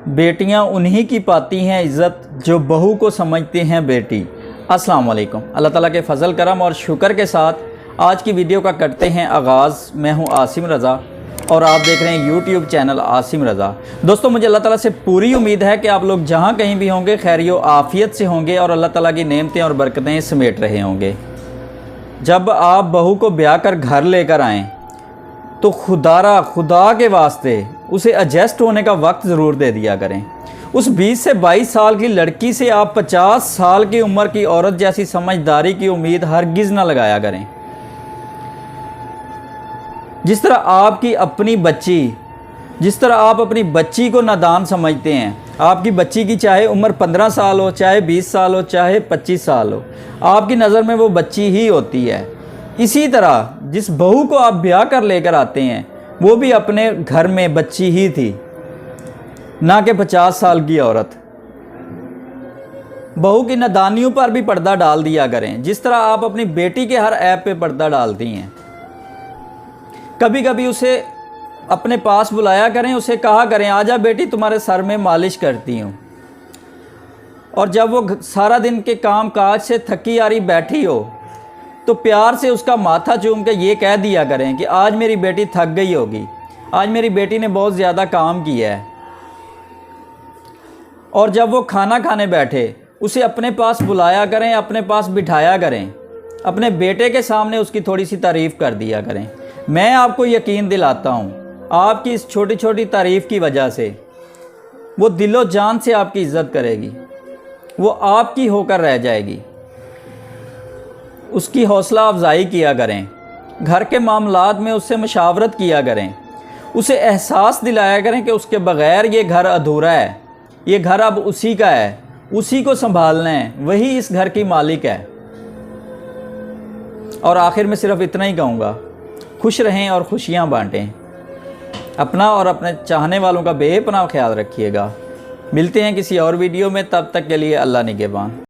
बेटियां उन्हीं की पाती हैं इज़्ज़त जो बहू को समझते हैं बेटी। अस्सलाम वालेकुम। अल्लाह ताला के फ़ज़ल करम और शुक्र के साथ आज की वीडियो का करते हैं आगाज़। मैं हूं आसिम रज़ा और आप देख रहे हैं यूट्यूब चैनल आसिम रज़ा। दोस्तों, मुझे अल्लाह ताला से पूरी उम्मीद है कि आप लोग जहां कहीं भी होंगे खैरियो आफ़ियत से होंगे और अल्लाह ताला की नेमतें और बरकतें समेट रहे होंगे। जब आप बहू को ब्याह कर घर लेकर आएँ तो खुदा के वास्ते उसे एडजस्ट होने का वक्त ज़रूर दे दिया करें। उस 20 से 22 साल की लड़की से आप 50 साल की उम्र की औरत जैसी समझदारी की उम्मीद हरगिज़ ना लगाया करें। जिस तरह आप अपनी बच्ची को नादान समझते हैं, आपकी बच्ची की चाहे उम्र 15 साल हो, चाहे 20 साल हो, चाहे 25 साल हो, आपकी नज़र में वो बच्ची ही होती है। इसी तरह जिस बहू को आप ब्याह कर लेकर आते हैं वो भी अपने घर में बच्ची ही थी, ना कि 50 साल की औरत। बहू की नादानियों पर भी पर्दा डाल दिया करें, जिस तरह आप अपनी बेटी के हर ऐप पे पर्दा डालती हैं। कभी कभी उसे अपने पास बुलाया करें, उसे कहा करें आजा बेटी तुम्हारे सर में मालिश करती हूँ। और जब वो सारा दिन के काम काज से थकी हारी बैठी हो तो प्यार से उसका माथा चूम के ये कह दिया करें कि आज मेरी बेटी थक गई होगी, आज मेरी बेटी ने बहुत ज़्यादा काम किया है। और जब वो खाना खाने बैठे उसे अपने पास बुलाया करें, अपने पास बिठाया करें, अपने बेटे के सामने उसकी थोड़ी सी तारीफ़ कर दिया करें। मैं आपको यकीन दिलाता हूँ आपकी इस छोटी छोटी तारीफ़ की वजह से वो दिलो जान से आपकी इज़्ज़त करेगी, वो आपकी होकर रह जाएगी। उसकी हौसला अफजाई किया करें, घर के मामलात में उससे मशावरत किया करें, उसे एहसास दिलाया करें कि उसके बग़ैर ये घर अधूरा है, ये घर अब उसी का है, उसी को संभालना है, वही इस घर की मालिक है। और आखिर में सिर्फ इतना ही कहूँगा, खुश रहें और खुशियाँ बांटें। अपना और अपने चाहने वालों का बेपनाह ख्याल रखिएगा। मिलते हैं किसी और वीडियो में, तब तक के लिए अल्लाह निगहबान।